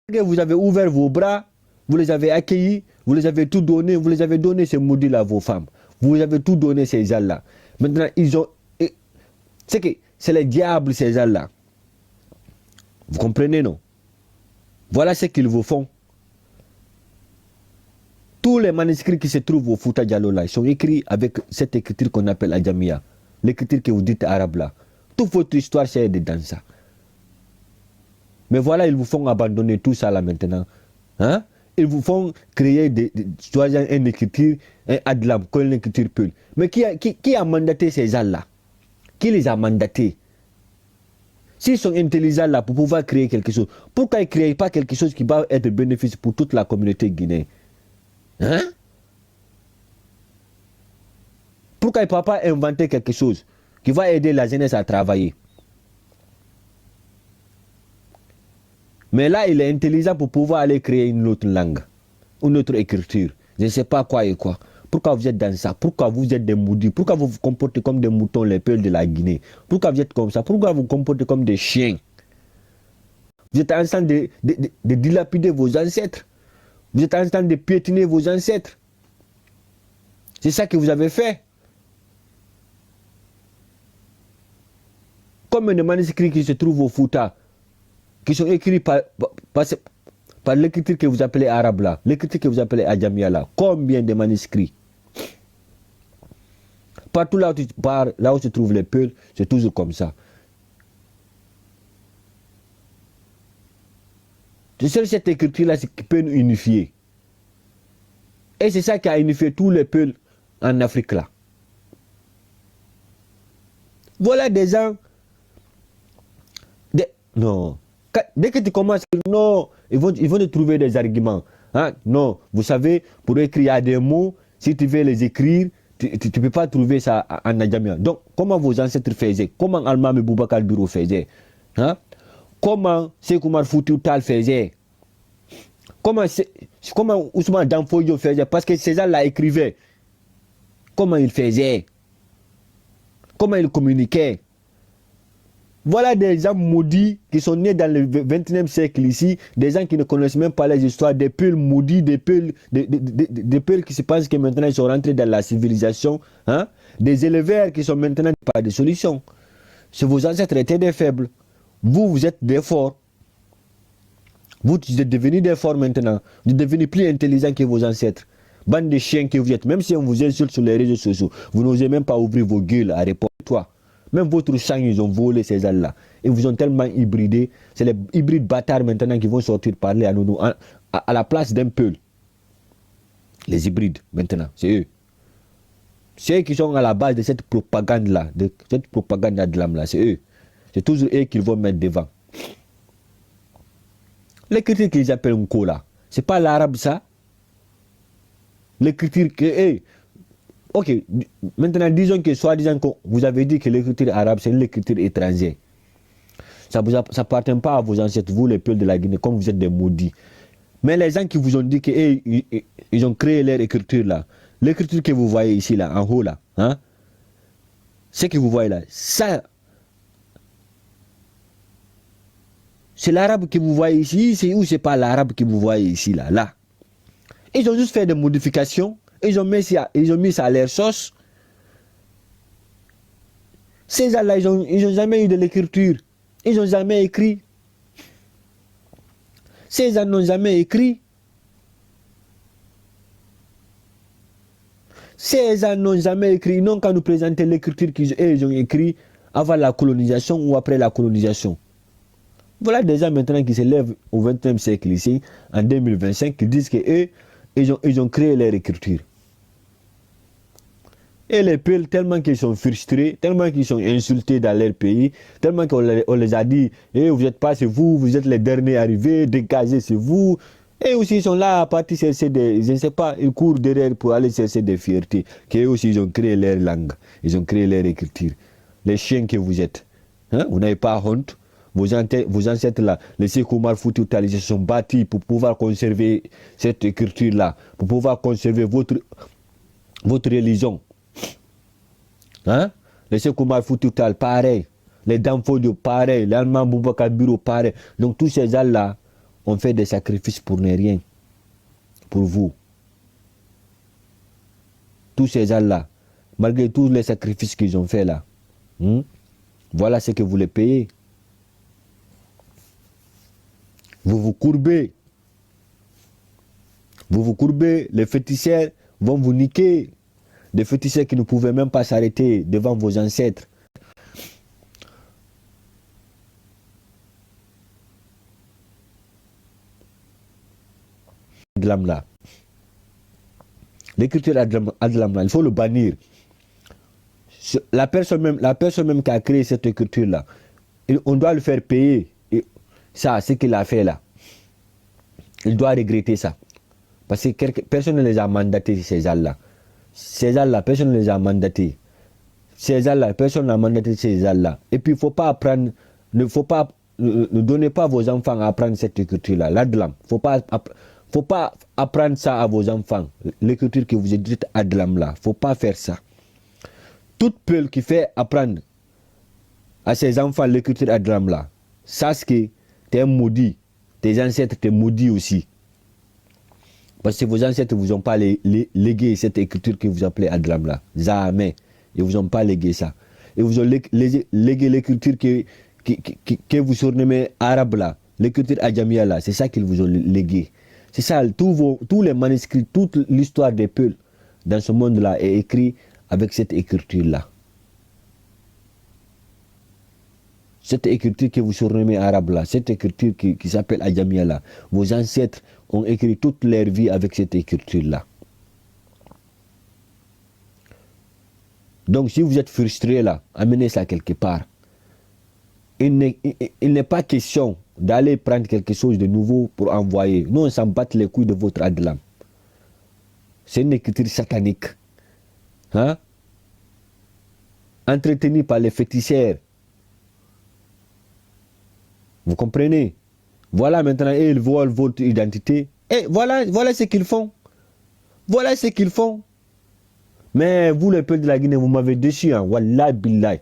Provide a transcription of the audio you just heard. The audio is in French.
Vous avez ouvert vos bras, vous les avez accueillis, vous les avez tout donné, vous les avez donné ces maudits-là à vos femmes. Vous avez tout donné ces gens-là. Maintenant, ils ont... C'est les diables, ces gens-là. Vous comprenez, non? Voilà ce qu'ils vous font. Tous les manuscrits qui se trouvent au Fouta Diallo là, ils sont écrits avec cette écriture qu'on appelle Adjamia. L'écriture que vous dites arabe là. Toute votre histoire, c'est dedans ça. Mais voilà, ils vous font abandonner tout ça là maintenant. Hein? Ils vous font créer une écriture, un adlam, comme une écriture peul. Mais qui a mandaté ces gens-là? Qui les a mandatés? S'ils sont intelligents là pour pouvoir créer quelque chose, pourquoi ils ne créent pas quelque chose qui va être bénéfice pour toute la communauté guinéenne? Hein? Pourquoi ils ne peuvent pas inventer quelque chose qui va aider la jeunesse à travailler? Mais là, il est intelligent pour pouvoir aller créer une autre langue, une autre écriture. Je ne sais pas quoi et quoi. Pourquoi vous êtes dans ça? Pourquoi vous êtes des maudits? Pourquoi vous vous comportez comme des moutons, les peuples de la Guinée? Pourquoi vous êtes comme ça? Pourquoi vous vous comportez comme des chiens? Vous êtes en train de dilapider vos ancêtres. Vous êtes en train de piétiner vos ancêtres. C'est ça que vous avez fait. Comme les manuscrits qui se trouvent au Fouta, qui sont écrits par l'écriture que vous appelez arabe là, l'écriture que vous appelez Adjamia là. Combien de manuscrits? Partout là où tu pars, là où se trouvent les peuples, c'est toujours comme ça. C'est seule cette écriture-là qui peut nous unifier. Et c'est ça qui a unifié tous les peuples en Afrique là. Voilà des gens. Non. Dès que tu commences, non, ils vont te trouver des arguments. Hein? Non, vous savez, pour écrire des mots, si tu veux les écrire, tu ne peux pas trouver ça en Adjamia. Donc, comment vos ancêtres faisaient? Comment Almami Boubacar Biro faisait? Hein? Comment Sékou Oumar Foutiyou Tall faisait? Comment Ousmane Danfodio faisait? Parce que ces gens-là écrivaient. Comment ils faisaient? Comment ils communiquaient? Voilà des gens maudits qui sont nés dans le 21e siècle ici, des gens qui ne connaissent même pas les histoires, des peuples maudits, des peuples qui se pensent que maintenant ils sont rentrés dans la civilisation, hein? Des éleveurs qui sont maintenant pas de solutions. Si vos ancêtres étaient des faibles, vous êtes des forts. Vous êtes devenus des forts maintenant. Vous êtes devenus plus intelligents que vos ancêtres. Bande de chiens que vous êtes, même si on vous insulte sur les réseaux sociaux, vous n'osez même pas ouvrir vos gueules à répondre. Toi. Même votre sang, ils ont volé ces gens-là. Ils vous ont tellement hybridé. C'est les hybrides bâtards maintenant qui vont sortir parler à nous, à la place d'un peuple. Les hybrides, maintenant, c'est eux. C'est eux qui sont à la base de cette propagande-là, de cette propagande d'Adlam-là, c'est eux. C'est toujours eux qu'ils vont mettre devant. L'écriture qu'ils appellent Nko, là, c'est pas l'arabe, ça. L'écriture que... Ok, maintenant disons que soi-disant que vous avez dit que l'écriture arabe c'est l'écriture étrangère. Ça ne appartient pas à vos ancêtres, vous les peuples de la Guinée, comme vous êtes des maudits. Mais les gens qui vous ont dit qu'ils ont créé leur écriture là, l'écriture que vous voyez ici là, en haut là, hein, ce que vous voyez là, ça, c'est l'arabe que vous voyez ici, ou c'est pas l'arabe que vous voyez ici là. Ils ont juste fait des modifications. Ils ont mis ça à leur sauce. Ces gens-là, ils n'ont jamais eu de l'écriture. Ils n'ont jamais écrit. Ces gens n'ont jamais écrit. Ces gens n'ont jamais écrit. Ils n'ont qu'à nous présenter l'écriture qu'ils ont écrit avant la colonisation ou après la colonisation. Voilà des gens maintenant qui se lèvent au XXe siècle ici, en 2025, qui disent qu'eux, ils ont créé leur écriture. Et les peuples, tellement qu'ils sont frustrés, tellement qu'ils sont insultés dans leur pays, tellement qu'on les a dit, vous n'êtes pas, c'est vous, vous êtes les derniers arrivés, dégagez, c'est vous. Et aussi, ils sont là à partir chercher des, je ne sais pas, ils courent derrière pour aller chercher des fiertés. Qu'eux aussi, ils ont créé leur langue, ils ont créé leur écriture. Les chiens que vous êtes, hein? Vous n'avez pas honte. Vos ancêtres là, les Sékou Oumar Foutiyou Tall, ils se sont bâtis pour pouvoir conserver cette écriture-là, pour pouvoir conserver votre religion. Hein? Les Sékou Oumar Foutiyou Tall, pareil. Les Danfodio, pareil. Les Almami Boubacar Biro, pareil. Donc tous ces gens-là ont fait des sacrifices pour ne rien. Pour vous. Tous ces gens-là, malgré tous les sacrifices qu'ils ont fait là, voilà ce que vous les payez. Vous vous courbez. Vous vous courbez, les féticheurs vont vous niquer. Des féticheurs qui ne pouvaient même pas s'arrêter devant vos ancêtres. Adlam là. L'écriture Adlam là, il faut le bannir. La personne même qui a créé cette écriture là, on doit le faire payer. Et ça, ce qu'il a fait là. Il doit regretter ça. Parce que personne ne les a mandatés, ces gens-là. Ces gens-là, personne ne les a mandatés. Ces gens-là, personne n'a mandaté ces gens-là. Et puis, il ne faut pas apprendre, ne donnez pas vos enfants à apprendre cette écriture-là, l'Adlam. Il ne faut pas apprendre ça à vos enfants. L'écriture que vous dites Adlam là. Il ne faut pas faire ça. Toute peule qui fait apprendre à ses enfants l'écriture Adlam là, sache que tu es maudit. Tes ancêtres t'es maudits aussi. Parce que vos ancêtres ne vous ont pas légué cette écriture que vous appelez Adlam là. Jamais. Ils ne vous ont pas légué ça. Ils vous ont légué l'écriture que vous surnommez arabe là. L'écriture Adjamia là. C'est ça qu'ils vous ont légué. C'est ça. Tous les manuscrits, toute l'histoire des peuples dans ce monde là est écrit avec cette écriture là. Cette écriture que vous surnommez arabe là, cette écriture qui s'appelle Adjamia là, vos ancêtres ont écrit toute leur vie avec cette écriture là. Donc si vous êtes frustré là, amenez ça quelque part. Il n'est pas question d'aller prendre quelque chose de nouveau pour envoyer. Nous on s'en bat les couilles de votre Adlam. C'est une écriture satanique. Hein? Entretenue par les féticheurs. Vous comprenez? Voilà maintenant, ils volent votre identité. Et voilà ce qu'ils font. Voilà ce qu'ils font. Mais vous, le peuple de la Guinée, vous m'avez déçu. Hein? Wallah billahi.